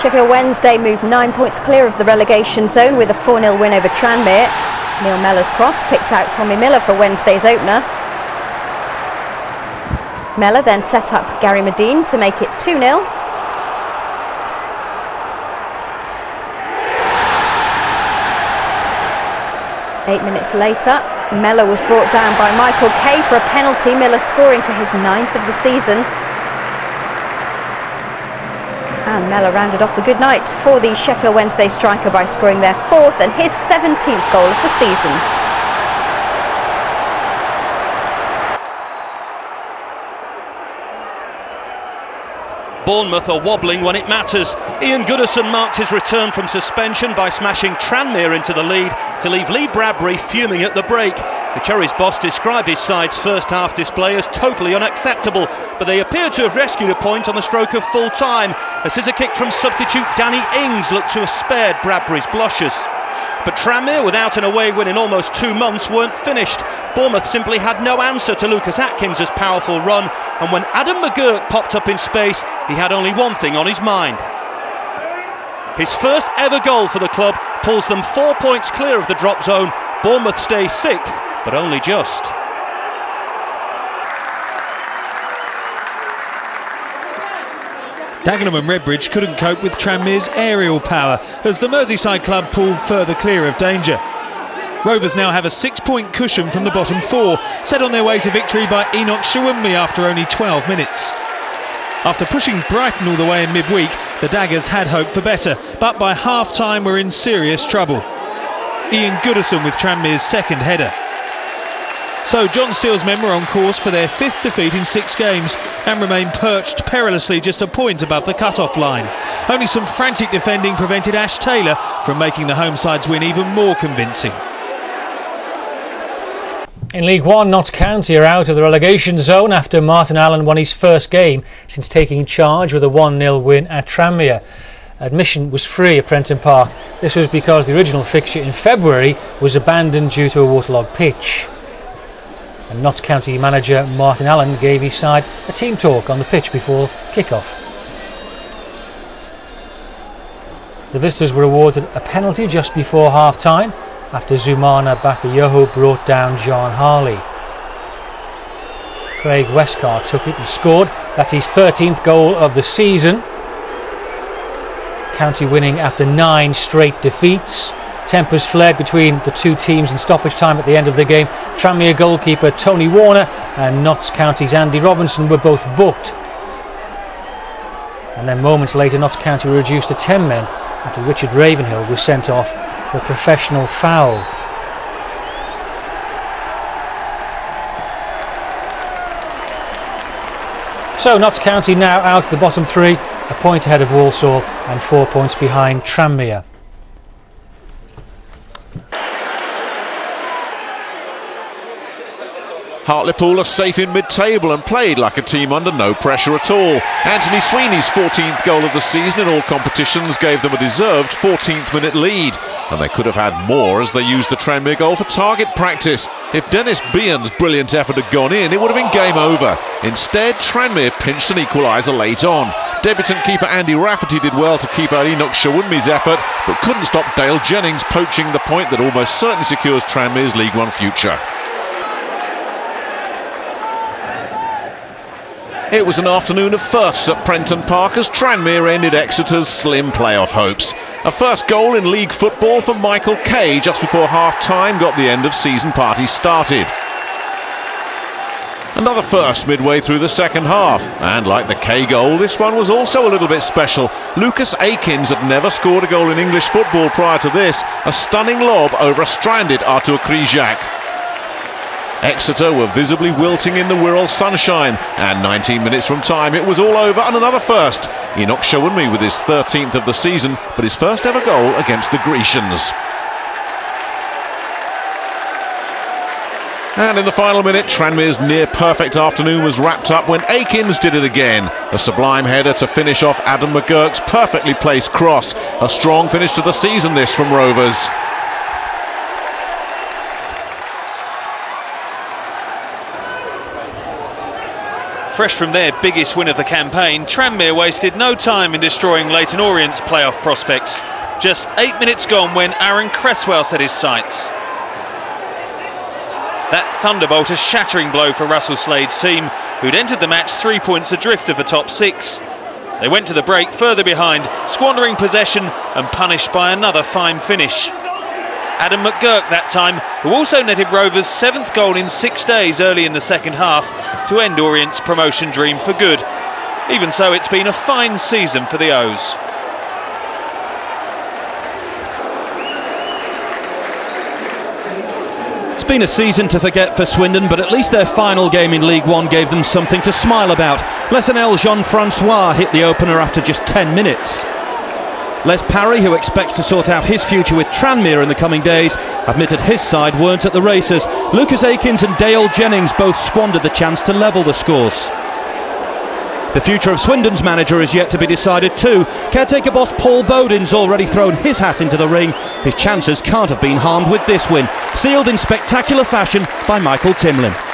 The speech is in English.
Sheffield Wednesday moved 9 points clear of the relegation zone with a 4-0 win over Tranmere. Neil Mellor's cross picked out Tommy Miller for Wednesday's opener. Mellor then set up Gary Medine to make it 2-0. Eight minutes later, Mellor was brought down by Michael Kay for a penalty, Miller scoring for his 9th of the season. And Mellor rounded off a good night for the Sheffield Wednesday striker by scoring their 4th and his 17th goal of the season. Bournemouth are wobbling when it matters. Ian Goodison marked his return from suspension by smashing Tranmere into the lead to leave Lee Bradbury fuming at the break. The Cherries' boss described his side's first half display as totally unacceptable, but they appear to have rescued a point on the stroke of full time. A scissor kick from substitute Danny Ings looked to have spared Bradbury's blushes. But Tranmere, without an away win in almost 2 months, weren't finished. Bournemouth simply had no answer to Lucas Atkins' powerful run, and when Adam McGurk popped up in space, he had only one thing on his mind. His first ever goal for the club pulls them 4 points clear of the drop zone. Bournemouth stay 6th, but only just. Dagenham and Redbridge couldn't cope with Tranmere's aerial power as the Merseyside club pulled further clear of danger. Rovers now have a 6-point cushion from the bottom 4, set on their way to victory by Enoch Shawunmi after only 12 minutes. After pushing Brighton all the way in midweek, the Daggers had hope for better, but by half-time were in serious trouble. Ian Goodison with Tranmere's second header. So John Steele's men were on course for their 5th defeat in 6 games and remain perched perilously just a point above the cut-off line. Only some frantic defending prevented Ash Taylor from making the home side's win even more convincing. In League One, Notts County are out of the relegation zone after Martin Allen won his first game since taking charge with a 1-0 win at Tranmere. Admission was free at Prenton Park. This was because the original fixture in February was abandoned due to a waterlogged pitch. And Notts County manager Martin Allen gave his side a team talk on the pitch before kick-off. The visitors were awarded a penalty just before half-time after Zumana Bakayoho brought down John Harley. Craig Westcar took it and scored. That's his 13th goal of the season. County winning after 9 straight defeats. Tempers flared between the two teams in stoppage time at the end of the game. Tranmere goalkeeper Tony Warner and Notts County's Andy Robinson were both booked. And then moments later, Notts County were reduced to 10 men after Richard Ravenhill was sent off for a professional foul. So Notts County now out of the bottom 3, a point ahead of Walsall and 4 points behind Tranmere. Hartlepool are safe in mid-table and played like a team under no pressure at all. Anthony Sweeney's 14th goal of the season in all competitions gave them a deserved 14th minute lead, and they could have had more as they used the Tranmere goal for target practice. If Dennis Behan's brilliant effort had gone in, it would have been game over. Instead, Tranmere pinched an equaliser late on. Debutant keeper Andy Rafferty did well to keep out Enoch Shawunmi's effort, but couldn't stop Dale Jennings poaching the point that almost certainly secures Tranmere's League One future. It was an afternoon of firsts at Prenton Park as Tranmere ended Exeter's slim playoff hopes. A first goal in league football for Michael Kay just before half-time got the end-of-season party started. Another first midway through the second half, and like the Kay goal, this one was also a little bit special. Lucas Akins had never scored a goal in English football prior to this, a stunning lob over a stranded Artur Krysiak. Exeter were visibly wilting in the Wirral sunshine, and 19 minutes from time it was all over and another first. Enoch Shawunmi with his 13th of the season, but his first ever goal against the Grecians. And in the final minute, Tranmere's near-perfect afternoon was wrapped up when Akins did it again. A sublime header to finish off Adam McGurk's perfectly placed cross. A strong finish to the season this from Rovers. Fresh from their biggest win of the campaign, Tranmere wasted no time in destroying Leyton Orient's playoff prospects. Just 8 minutes gone when Aaron Cresswell set his sights. That thunderbolt a shattering blow for Russell Slade's team, who'd entered the match 3 points adrift of the top 6. They went to the break further behind, squandering possession and punished by another fine finish. Adam McGurk that time, who also netted Rovers' 7th goal in 6 days early in the second half to end Orient's promotion dream for good. Even so, it's been a fine season for the O's. It's been a season to forget for Swindon, but at least their final game in League One gave them something to smile about. Lesonel Jean-Francois hit the opener after just 10 minutes. Les Parry, who expects to sort out his future with Tranmere in the coming days, admitted his side weren't at the races. Lucas Akins and Dale Jennings both squandered the chance to level the scores. The future of Swindon's manager is yet to be decided too. Caretaker boss Paul Bowden's already thrown his hat into the ring. His chances can't have been harmed with this win, sealed in spectacular fashion by Michael Timlin.